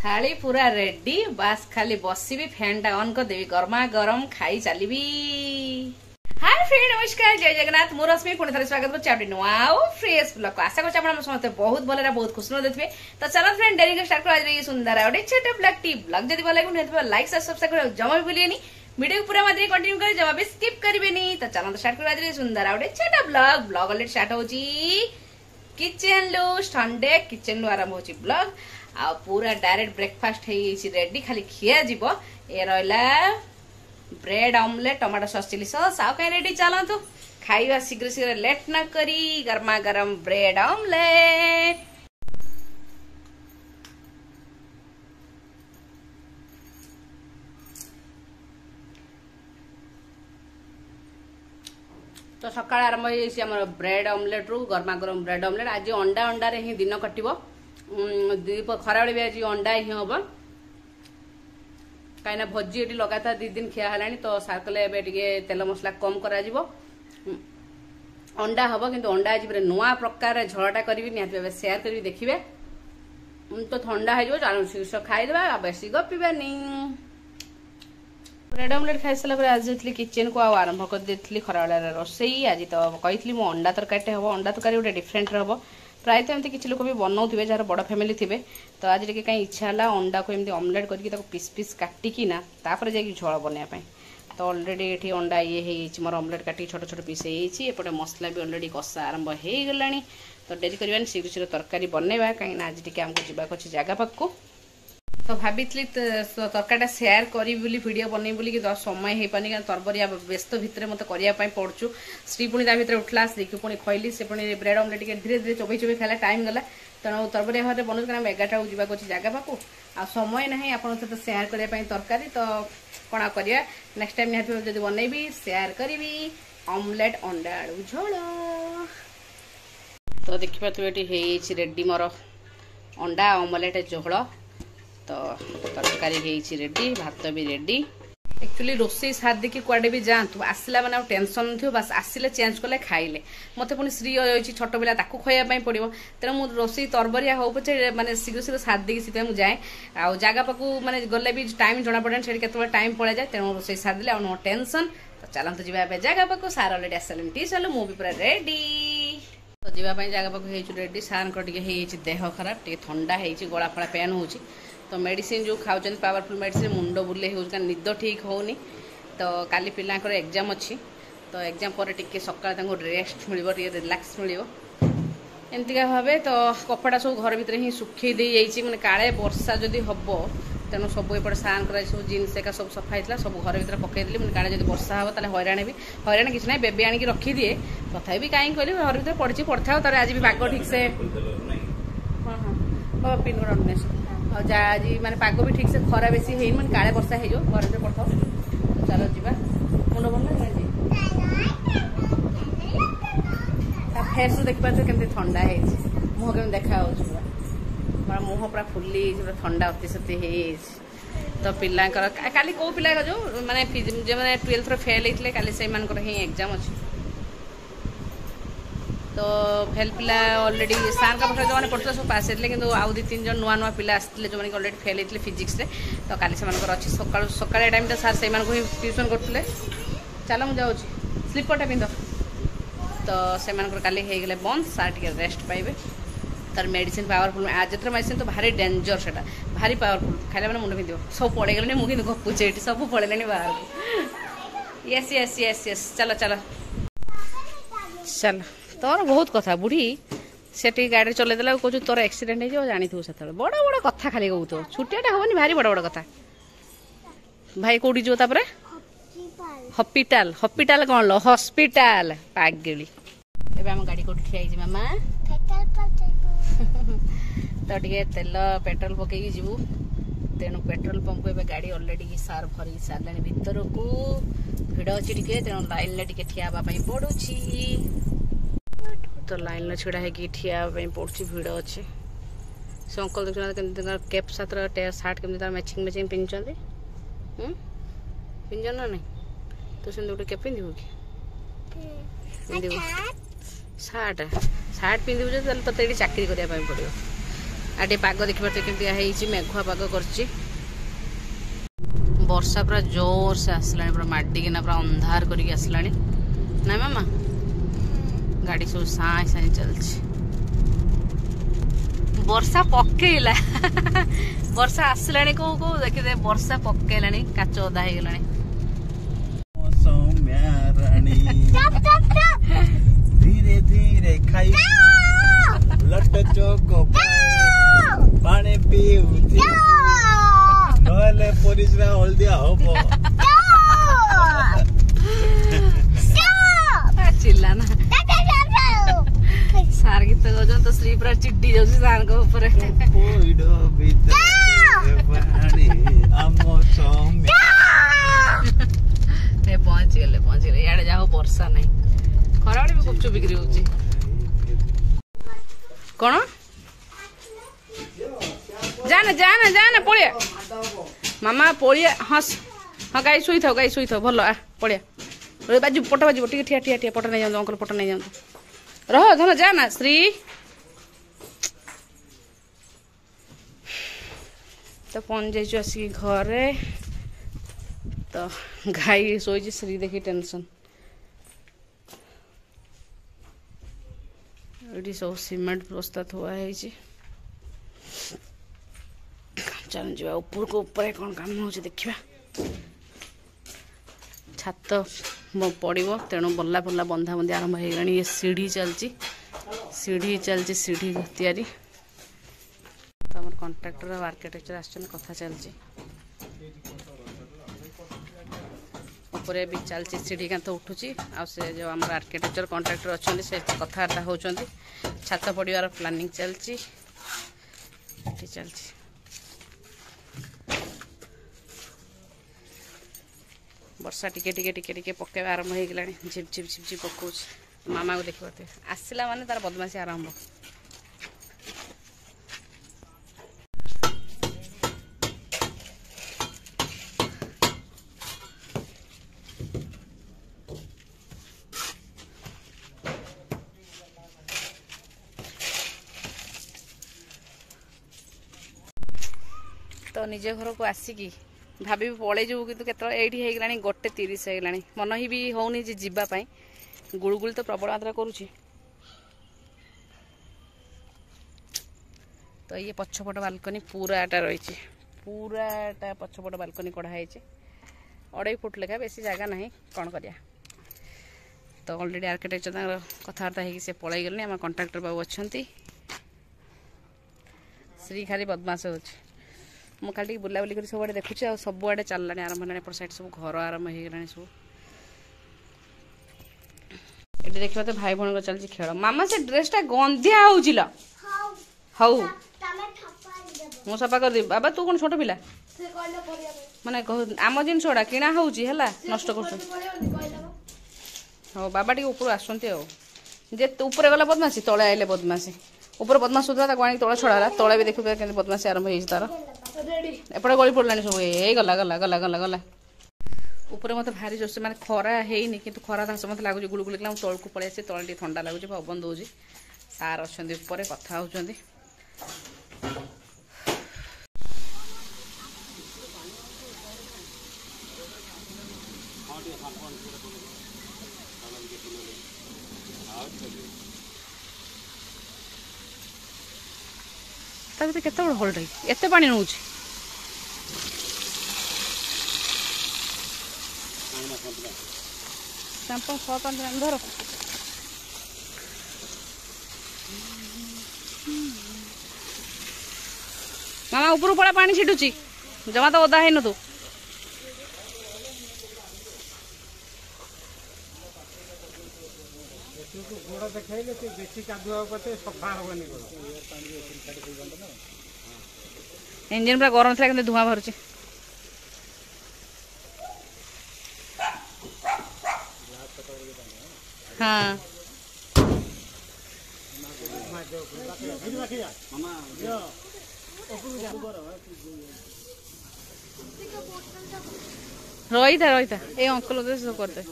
थाली पूरा रेडी बस खाली बसबी फैन टा ऑन कर देवी गरमा गरम खाई चलबी। हाय फ्रेंड नमस्कार जय जगन्नाथ मो रश्मि पुणी थे स्वागत कर नुआ फ्रेश ब्लॉग को आशा कर समस्त बहुत भल बहुत खुश देखिए। तो चलो फ्रेंड डेरी स्टार्ट कर आज सुंदर गोटे छोटे ब्लॉग टी ब्लॉग जब भल लगे लाइक सब्सक्राइब कर जमा भी भूलिए वीडियो पूरा मात्र कंटिन्यू कर जमा भी स्किप करेंगे। तो चलो स्टार्ट कर आज सुंदर गोटे छोटा ब्लॉग ब्लॉग अलरेडी स्टार्ट हो किचन लु संडे किचन लु आरंभ हो ब्लॉग आ पूरा डायरेक्ट ब्रेकफास्ट रेडी खाली खिया जीव ए रहा bread omelette tomato sauce chilli sauce आउ कहीं रेडी चलतु खाइबा शीघ्र शीघ्र लेट न करी गरमा गरम ब्रेड ऑमलेट। तो सकाळ आरंभ हो ब्रेड ऑमलेट रु गरमा गरम ब्रेड ऑमलेट आज अंडा अंडा रे ही दिन कटिबो दीप खराबे भी आज अंडा ही हम कहीं भोजी ये लगातार 2 दिन खिया है तो सार कले तेल मसला कम कर अंडा हम कि अंडा आज नुआ प्रकार झोलटा करी निहत सेयार कर देखिए तो ठंडा हो शीर्ष खाईदे बेसी गपीबानी। ब्रेड ऑमलेट खाई सारा आज जाती किचन को आरंभ कर खरा रोसई आज तो कही मो अंडा तरकारी हम अंडा तरकारी गोटे डिफरेन्ट हम प्रायतः एमती किसी लोग भी बनाऊे जार बड़ फैमिली थे तो आज टे कहीं इच्छा है अंडा को एमती ऑमलेट करके पीस पीस काटिकी ना तापर जाकि झोल बनवाई तो ऑलरेडी ये अंडा ये मोर ऑमलेट काटिक छोट छोट पीस होपटे मसला भी ऑलरेडी कषा आरंभ हो गला तो डेरी करवानी शीघ्र शीघ्र तरकारी बनवा कहीं आज टी आमको जावाक अच्छे जगह पाखु तो भाभी तरकारीटा सेयार करी वीडियो बनई बोली कि समय हो पानी तरबरिया व्यस्त भितर मत करने पड़ू श्री पुणी ता भर उठला श्री को पुणी खैली से पुणी ब्रेड ऑमलेट धीरे धीरे चोबई चोबई खाला टाइम गला तेणु तरबरिया भाव में बनाऊँ 11टा जावाक अच्छे जगह पाखु आ समय ना आप सहित सेयार करने तरकारी तो कौन करा नेक्स्ट टाइम निहत जब बनईबी सेयार करी ऑमलेट अंडा आलू झोल। तो देखिए ये रेडी मोर अंडा ऑमलेट झोल तो तरकारी रेडी भात भी रेडी एक्चुअली रोसई साथ देखिए कुआडे भी जातु आसला मैंने टेंशन थो बस आसिले चेंज कले खाइले मत पुणी श्री अच्छी छोट पिला ताकू खाइबा पड़ो तेणु मुझे रोसई तरबरिया हो पचे मैंने शीघ्र शीघ्र साथ देखिए सीधे मुझे जाए आ जगह पाकू मैंने गले भी टाइम जना पड़े से केत टाइम पड़े जाए तेणु रोसई साथ देले नो टेंशन। तो चलते जावाई जगह पाकू सार अलरेडी आसले टी चलो मुझे पूरा रेडी तो जावाई जगह पाकू रेडी सार देह खराब टे ठंडा गला फला पेन हो तो मेडिसिन जो खाऊँ पावरफुल मेडिसिन मुंड बुले हो निद ठीक होनी तो काली पिलांकर एग्जाम अच्छी तो एग्जाम पर टिके सकाळ रेस्ट मिल रिलैक्स मिल एमतीका भाव तो कपड़ा सब घर भितर ही सुखी दे मैंने काले वर्षा जदि हम तेणु सब एपटे सार कर सब जीन्स एका सब सफा होता सब घर भितर पकईदी मैंने काले जब वर्षा हम ताले हैरान भी हैरान किसी ना बेबी आनिक रखीदिए तथा भी कहीं कहली घर भितर पड़ी पड़ता तर आज भी पाग ठीक से हाँ हाँ पिन कोड आज माने पाग भी ठीक से खरा बेसी है मैंने काले वर्षा हो घर में पड़ता चलो जी मुंड भल फेस देख पारे केमती ठंडा है मुह केमी देखा पूरा मुह पूरा फुली पूरा ठंडा अतिशति तो पिलांकर काली को पिला जो माने जो मैंने 12th फेल होते काली से एग्जाम अच्छी तो फेल पिला ऑलरेडी सार का पाखे जो पढ़ते सब पास होते कि आउ 2-3 जन नुआ नुआ पिला आसते जो ऑलरेडी फेल होते फिजिक्स तो काली से अच्छी सकाल टाइम सार से ट्यूशन करते चलो मुझे जाऊँगी स्लीपरटा पिंध तो से काली हो गले बंद सार टे रेस्ट पाइबे तार मेडिसिन पावरफुल आज जो मेडिसिन तो भारी डेंजर से भारी पावरफुल खाइला मैंने मुंड पिंध सब पड़े गले मुझे गपुचे सब पड़े बाहर यस यस यस यस चलो चलो चलो तोर बहुत कथा बुढ़ी से गाड़ी चलैदेला कह तोर एक्सीडेंट हो जानी थो से बड़ बड़ कथा खाली कहू छुट्टियाटा हेनी भारी बड़ बड़ कथा भाई कौटी जो हॉस्पिटल हॉस्पिटल कौन लो हॉस्पिटल पागेली एबे हम गाड़ी कोठी ठिया मामा तो टे तेल पेट्रोल पकई जीवु तेणु पेट्रोल पंप को गाड़ी ऑलरेडी सार भरी सारे भीतर को भिड़ अच्छी टे तेणु लाइन टे ठिया पड़ुछि तो लाइन छिड़ा है ठिया पड़ी भिड़ अच्छे से अंकल देखते कैप साथ सार्ट केमी मैचिंग मैचिंग पिंधुंट पिंध ना नहीं तो से गोटे कैप पिंधु कि सार्ट सार्ट पिंधु तो ये चाकरी करने पड़ो आटे पाग देखिए केमती मेघुआ पाग कर वर्षा पूरा जोर से आसला पूरा माडिकिना पूरा अंधार करके आसला ना मामा गाड़ी सब साई साई चलती वर्षा पकेला वर्षा आसला कौ कौ देखिए वर्षा पकेला काच ओदा हो गला धीरे धीरे खाई लट चोको पानी पीउथि नहले परिस्रा हल्दिया हबो चिल्ला ना सार गीत गजन तो श्री पूरा चिड्डी जाउछि सार को ऊपर पोइडो भीतर पानी आमो सौम्य ए पहुंच गले याडे जाओ वर्षा नहीं खराबे भी गुपचुप बिक्री होउछि कोन जाना जाना जाना पड़िया मामा पड़िया हस हाँ गाई शुई था भल आ पड़िया बाजू पट बाजू टे ठिया ठिया ठिया पट नहीं जाऊँ अंकल पट नहीं जाऊँ रह धन जाना श्री तो पहुंच जाइए आसिक घरे तो गाई शोची श्री देखी टेंशन ये सब सीमेंट प्रस्ताव हुआ है चल जा ऊपर को ऊपर कौन काम हो देखा छात पड़ो तेणु बल्ला बल्ला बंधा बंधी आरंभ हो गला ये सीढ़ी चलती सीढ़ी तैयारी तो आम कंट्राक्टर और आर्किटेक्चर कथा चलती ऊपर भी चलती सीढ़ी कांथ उठुची से जो आम आर्किटेक्चर कंट्राक्टर अच्छा से कथबार्ता होती छात पड़ार प्लानिंग चलती चलती वर्षा टिके टिके टिके टिके पकेवा आरंभ हो गला झिप झिप झिप झिप पकाऊ मामा को देख पारे आसला माने तार बदमाशी आरंभ तो निजे घर को आसिकी भाभी पड़े जाऊ कि ये होगा 1:30 होगा मन ही भी होनी जीवाई गुड़गुड़ तो प्रबल मात्रा करुच्ची तो ये पछपट बालकनी पूराटा रही पूराटा पछपट बालकनी कढ़ाई 2.5 फुट लेखा बेसी जगह ना कौन कर तो ऑलरेडी आर्किटेक्चर कथबार्ता से पलि गले आम कंट्राक्टर बाबू अच्छा श्री खाली बदमाश हो मु खाली बुलाबुली कर सब देखुची सबुआडे चललानी आरंभ होगा एपट साइड सब घर आरंभ हो गला सब ये देखिए तो भाई भौणी चलती खेल मामा से ड्रेसटा गंधिया हौ मु सफा कर बाबा तू कौन छोट पिला माने आम जिनसटा किणा हो नष्ट कर बाबा टी ऊपर आसते जे ऊपर गला बदमाशी तले आइले बदमाशी ऊपर बदमाश होता आनी तले छड़ा तले भी देखु के बदमाशी आरंभ हो तार एपटे गली पड़ा सब ये गला गला गला गला गला ऊपर मत भारी जोर से माने खरा है कि खरा धास मत लगुच गुड़गुड़ तल को पलि आसी तले ठंडा लगुच पवन दौर सार अच्छा ऊपर कथा होती केत होल्ड एत पा नौ धर मामा ऊपर पड़ा पानी छिटुची जमा तो ओदा है न तू इंजन पूरा गरम था धुआं बाहर हाँ रही था ये अंकल सब करते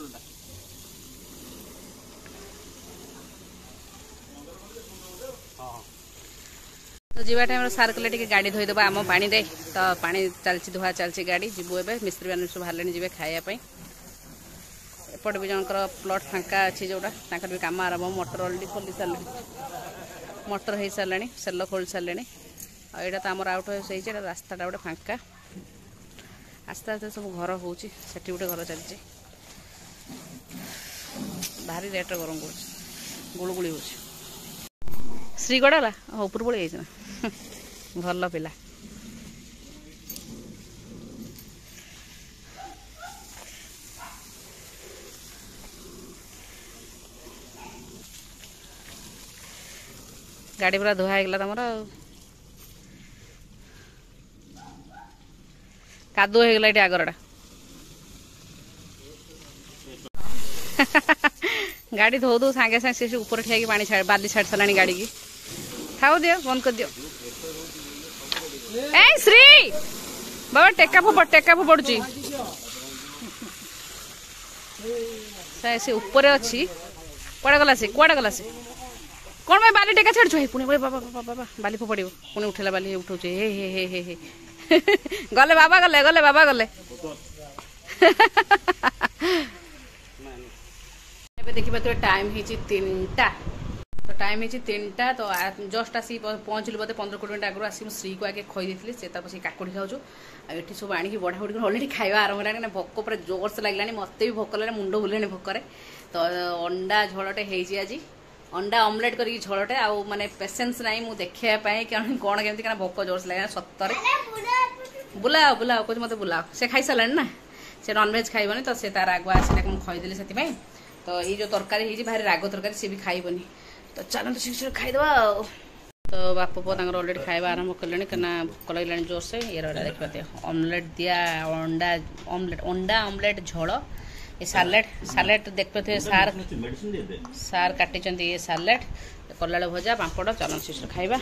तो जीवा टाइम सार कले टी गाड़ी धोईदेव आम पानी दे तो पानी चलती धुआ चलती गाड़ी जीवु ए मिस्त्री मैंने सब बाहर जी खायापी एपटे भी जनकर प्लट फांका अच्छी जोटा भी कम आरंभ मोटर अलरेडी खोली सारे मोटर हो सारे सेल खोली सारे यहाँ तो आमर आउट हो रास्ता गोटे फांका आस्ते आस्ते सब घर हो गोटे घर चलती भारी रेट गरम कर गुड़गुड़ी हो श्रीगढ़ है ऊपर पड़े ना भल पिला गाड़ी पूरा धुआ होगा तुम कादु होगा ये आगरटा गाड़ी धो दो सागे सागे से ऊपर ठिया पानी छाड़ बाली छाड़ सारा गाड़ी की खाओ दियो बंद कर दियो ए श्री बाबा टेका फोपड़ी से ऊपर अच्छी कुआड़े गला से कौन भाई बाली टेका छाड़ू पुणी बोले बाबा बाबा बाली फोपड़ पुणी उठेला बाली उठाऊ हे हे हे हे हे गले बाबा गले देखिए तो टाइम है 3टा तो टाइम है 3टा तो जस्ट आसी पहुँचलु बोधे 15-20 मिनट आगु आसी श्री को आगे खई देती से तार काकुड़ी खाऊँ ये सब आनिक बढ़ा बढ़ी अलरेडी खाଇବା आरंभ है भोक पूरा जोर से लगे मत भी भोक लगे मुंड बुले भोकर तो अंडा झोलटे होती आज अंडा ऑमलेट करके झोलटे आउ माने पेसेंस ना मुझे देखापी कौन केमी भोक जोर से लगे सतरे बुलाओ कुछ मत बुलाओ से खाई सारे ना से नॉनवेज खाइबनी तो से तार आगुआ आसना मुझे खईदेली से तो ये जो तरकारी है भारी राग तरकारी सी भी खाइबनी तो चलते शीघ्र खाईदे तो बाप पुआ अलरेडी खाଇବା आरंभ कले कहीं भोक लगे जोर से ये देखते ऑमलेट दिया अंडा ऑमलेट झोल ये सालेड देखते थे सार काटी ये सालेड कला भजा पापड़ चलन शीघ्र खाଇବା।